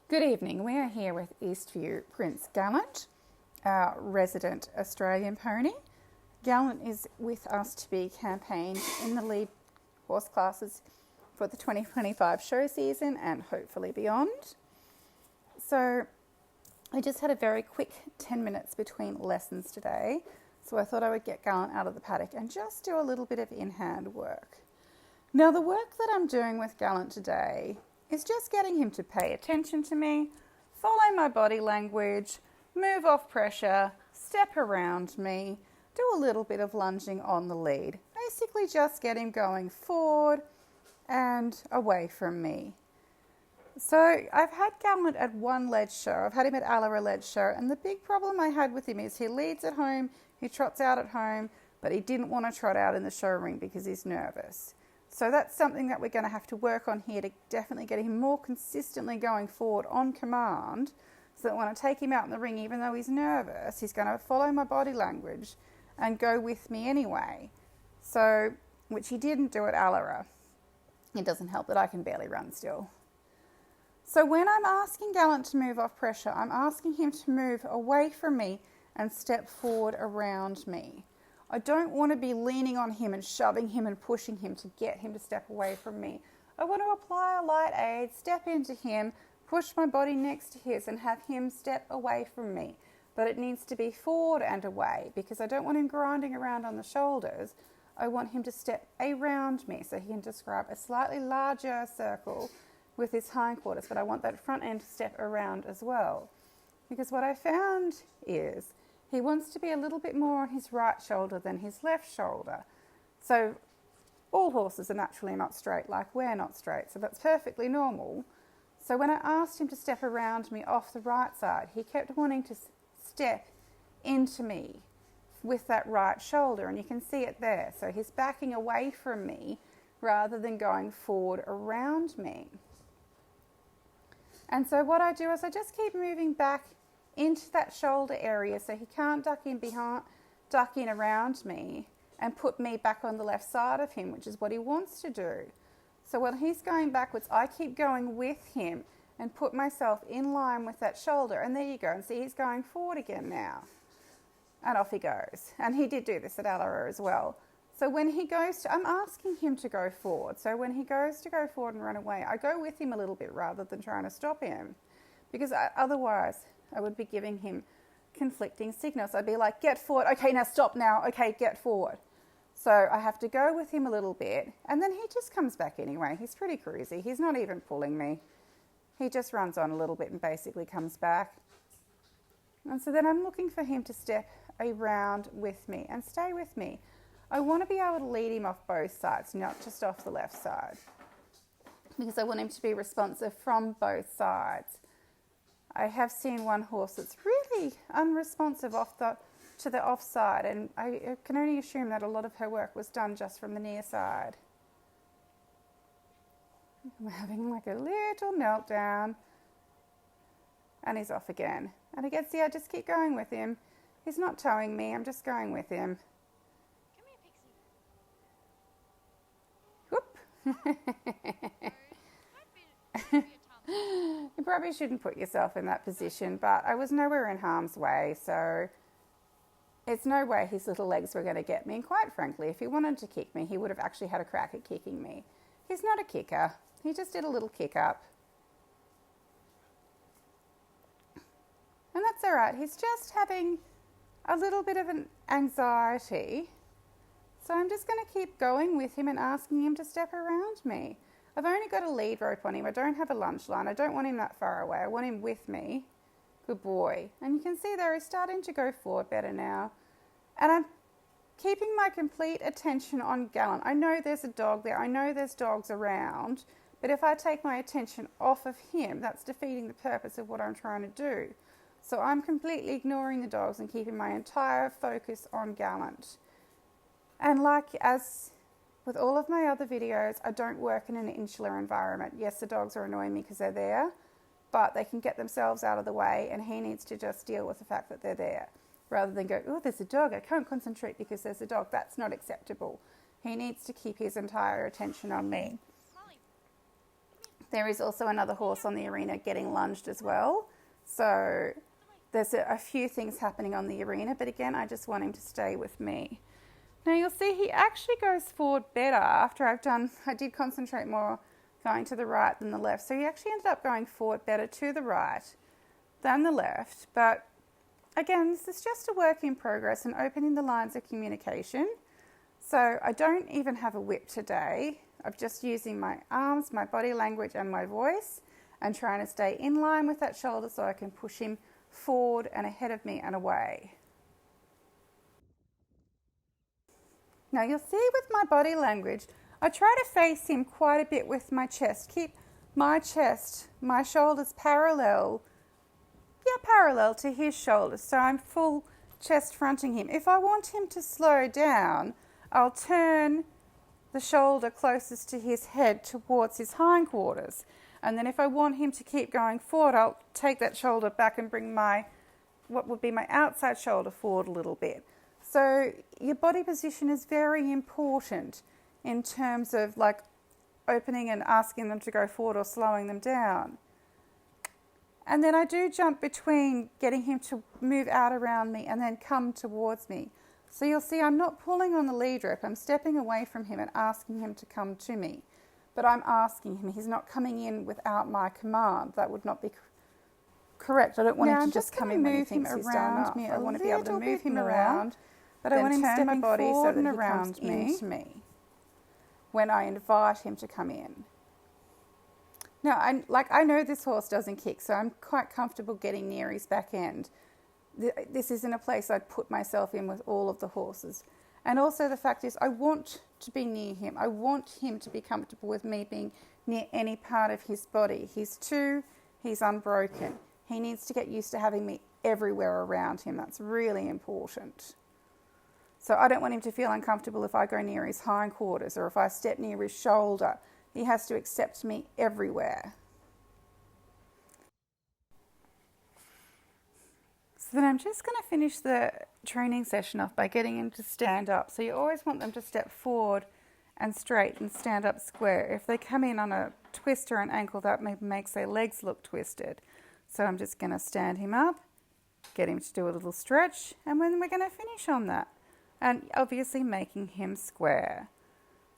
Good evening. We are here with Eastview Prince Gallant, our resident Australian pony. Gallant is with us to be campaigned in the lead horse classes for the 2025 show season and hopefully beyond. So I just had a very quick 10 minutes between lessons today, so I thought I would get Gallant out of the paddock and just do a little bit of in-hand work. Now the work that I'm doing with Gallant today is just getting him to pay attention to me, follow my body language, move off pressure, step around me, do a little bit of lunging on the lead. Basically just get him going forward and away from me. So I've had Gallant at one ledge show. I've had him at Allara ledge show, and the big problem I had with him is he leads at home, he trots out at home, but he didn't want to trot out in the show ring because he's nervous. So that's something that we're going to have to work on here to definitely get him more consistently going forward on command, so that when I take him out in the ring, even though he's nervous, he's going to follow my body language and go with me anyway. So, which he didn't do at Allara. It doesn't help that I can barely run still. So when I'm asking Gallant to move off pressure, I'm asking him to move away from me and step forward around me. I don't want to be leaning on him and shoving him and pushing him to get him to step away from me. I want to apply a light aid, step into him, push my body next to his and have him step away from me. But it needs to be forward and away because I don't want him grinding around on the shoulders. I want him to step around me so he can describe a slightly larger circle with his hindquarters, but I want that front end to step around as well. Because what I found is he wants to be a little bit more on his right shoulder than his left shoulder. So all horses are naturally not straight like we're not straight, so that's perfectly normal. So when I asked him to step around me off the right side, he kept wanting to step into me with that right shoulder, and you can see it there. So he's backing away from me rather than going forward around me. And so what I do is I just keep moving back into that shoulder area so he can't duck in around me and put me back on the left side of him, which is what he wants to do. So when he's going backwards, I keep going with him and put myself in line with that shoulder. And there you go. And see, he's going forward again now. And off he goes. And he did do this at Allara as well. So when he goes to, I'm asking him to go forward. So when he goes to go forward and run away, I go with him a little bit rather than trying to stop him. Because otherwise I would be giving him conflicting signals. I'd be like, get forward. Okay, now stop now. Okay, get forward. So I have to go with him a little bit. And then he just comes back anyway. He's pretty cruisy. He's not even pulling me. He just runs on a little bit and basically comes back. And so then I'm looking for him to step around with me and stay with me. I want to be able to lead him off both sides, not just off the left side, because I want him to be responsive from both sides. I have seen one horse that's really unresponsive to the offside, and I can only assume that a lot of her work was done just from the near side. I'm having like a little meltdown, and he's off again. And again, see, I just keep going with him. He's not towing me, I'm just going with him. You probably shouldn't put yourself in that position, but I was nowhere in harm's way, so it's no way his little legs were going to get me. And quite frankly, if he wanted to kick me, he would have actually had a crack at kicking me. He's not a kicker. He just did a little kick up. And that's all right. He's just having a little bit of an anxiety. So I'm just going to keep going with him and asking him to step around me. I've only got a lead rope on him. I don't have a lunge line. I don't want him that far away. I want him with me. Good boy. And you can see there he's starting to go forward better now. And I'm keeping my complete attention on Gallant. I know there's a dog there. I know there's dogs around. But if I take my attention off of him, that's defeating the purpose of what I'm trying to do. So I'm completely ignoring the dogs and keeping my entire focus on Gallant. And like as with all of my other videos, I don't work in an insular environment. Yes, the dogs are annoying me because they're there, but they can get themselves out of the way, and he needs to just deal with the fact that they're there rather than go, oh, there's a dog. I can't concentrate because there's a dog. That's not acceptable. He needs to keep his entire attention on me. There is also another horse on the arena getting lunged as well. So there's a few things happening on the arena, but again, I just want him to stay with me. Now you'll see he actually goes forward better after I did concentrate more going to the right than the left. So he actually ended up going forward better to the right than the left. But again, this is just a work in progress and opening the lines of communication. So I don't even have a whip today. I'm just using my arms, my body language and my voice and trying to stay in line with that shoulder so I can push him forward and ahead of me and away. Now you'll see with my body language, I try to face him quite a bit with my chest. Keep my chest, my shoulders parallel to his shoulders. So I'm full chest fronting him. If I want him to slow down, I'll turn the shoulder closest to his head towards his hindquarters. And then if I want him to keep going forward, I'll take that shoulder back and bring what would be my outside shoulder forward a little bit. So your body position is very important in terms of like opening and asking them to go forward or slowing them down. And then I do jump between getting him to move out around me and then come towards me. So you'll see I'm not pulling on the lead rope. I'm stepping away from him and asking him to come to me. But I'm asking him. He's not coming in without my command. That would not be correct. I don't want him to just come in when he thinks he's done enough. I want to be able to move him around, but I want him stepping my body so that he comes into me when I invite him to come in. Now, I know this horse doesn't kick, so I'm quite comfortable getting near his back end. This isn't a place I'd put myself in with all of the horses. And also the fact is I want to be near him. I want him to be comfortable with me being near any part of his body. He's unbroken. He needs to get used to having me everywhere around him. That's really important. So I don't want him to feel uncomfortable if I go near his hindquarters or if I step near his shoulder. He has to accept me everywhere. So then I'm just going to finish the training session off by getting him to stand up. So you always want them to step forward and straight and stand up square. If they come in on a twist or an ankle, that maybe makes their legs look twisted. So I'm just going to stand him up, get him to do a little stretch, and then we're going to finish on that. And obviously making him square.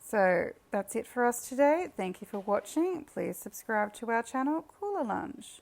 So that's it for us today. Thank you for watching. Please subscribe to our channel, Cooler Lunge.